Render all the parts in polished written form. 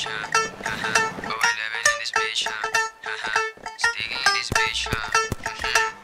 bitch, huh? Oh, 11 in this bitch, huh? Sticking in this bitch, huh?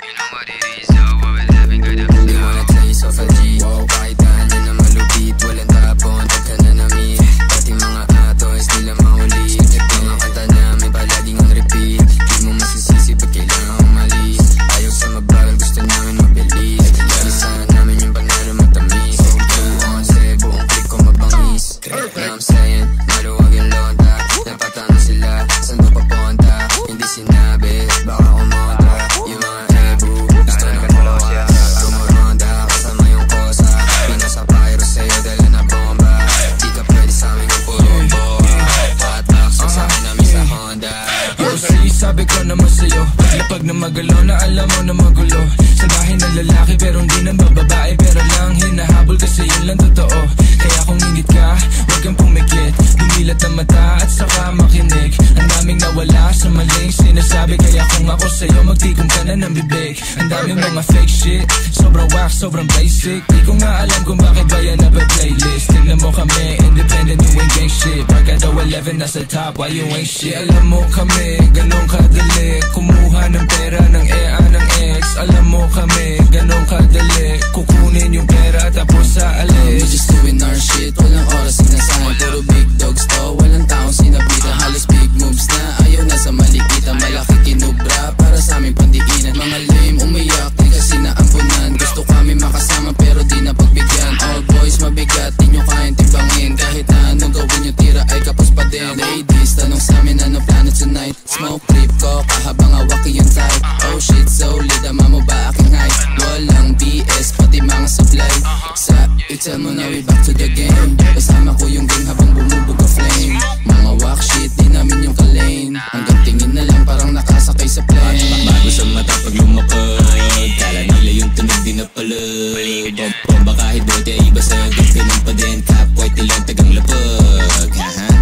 You know what it is, though. Oh, 11 got a flow. They wanna taste of a G. Kahit daan na malupit, walang tapon, tagka na namin. Pati mga atos, nila mahuli. Mga kanta namin palaging on repeat. Di mo masisisi, ba't kailangan umalis? Ayaw sa mabagal, gusto namin mabilis. Lalisahan namin yung panalo matamis. Buong kasi, buong click ko mabangis. Know what I'm saying? Maluwag yung lonta. Napatano sila, saan ko papunta? Hindi sinabi, baka kumonta. Yung mga ebu, gusto na buka. Tumuronda, kasama yung kosa. Pinasa pyro sa'yo, dala na bomba. Di ka pwede sa'min yung puro boha. Hotbox, kasama namin sa Honda. Yo, sabi ko naman sa'yo, lapag na magalaw na alam mo na magulo. Sabahin ng lalaki pero hindi ng bababae. Pero lang hinahabol kasi yun lang totoo. Kaya kung init ka, huwag kang pumikit. Dumilat ang mata at saka makinig. Ang daming nawala sa maling sinasabi. Kaya kung ako sa'yo, magtikom ka na ng bibig. Ang daming mga fake shit, sobrang wax, sobrang basic. Di ko nga alam kung bakit ba yan na playlist. Tignan mo kami, independent, doing gang shit. Barkada 11 nasa top, why you ain't shit? Alam mo kami, ganun kadali. Kumuha ng pera ng EA ng ex. Alam mo kami, ganun kadali. Kukunin yung pera tapos sa alis. We're just doing our shit, walang oras sinasahan. Puro big dogs to, walang taong sinabitan. Halos big moves na, ayaw na sa malikitan. Malaki kinubra, para sa aming pandikinan. Mga lame umiyak, di kasi naampunan. Gusto kami makasama pero di na pagbigyan. All boys mabigat, di nyo kayang timbangin. Kahit na anong gawin nyo, tira ay kapos pa din. Ladies, tanong sa amin ano plano tonight. Smoke trip ko, kahabang awaki yung type. Oh shit, solid, ama mo ba aking hype? Walang BS, pati mga supply. Sa tell mo na we back to the game. Kasama ko yung gang habang bumubog ang flame. Mga walk shit, di namin yung kalane. Hanggang tingin na lang parang nakasakay sa plane. Bago sa mata pag lumapag, kala nila yung tunog di napalag. Bomba kahit bote ay iba sa ganun pa din. Cap white nilang tagang lapag.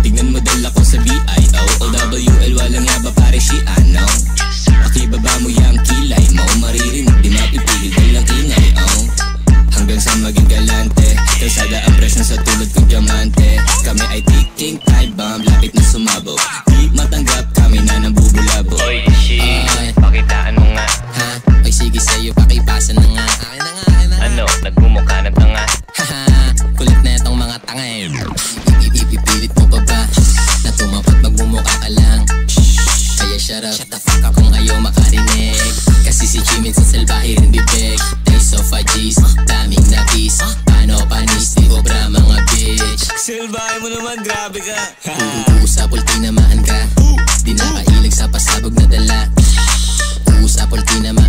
Tignan mo dala ko sa BIO OWL walang yaba pare si ano. Pakibaba mo yung kilay mo, maririnig di mapipili dalang ingay hanggang sa maging galante. Kalsada ang presyon sa tulad kong diamante. Kami ay ticking time bomb, lapit na sumabog. Di matanggap, kami na nang bubulabo. Oy shit, pakitaan mo nga. Ha? Ay sige sa'yo, pakipasa na nga. Akin na nga, akin na nga. Ano, nagmumukha ng tanga. Haha, kulit na itong mga tanga eh. Ipipilit mo pa ba na tumapat magmumukha ka lang? Kaya shut the fuck up kung ayaw makarinig. Kasi si Jimin sa salbahe rin bibig. Taste of a G's, daming nabis. Paano panis, di obra mga bitch. Salbahe mo naman, grabe ka. Uusapol, tinamaan ka. Di nakailag sa pasabog na dala. Uusapol, tinamaan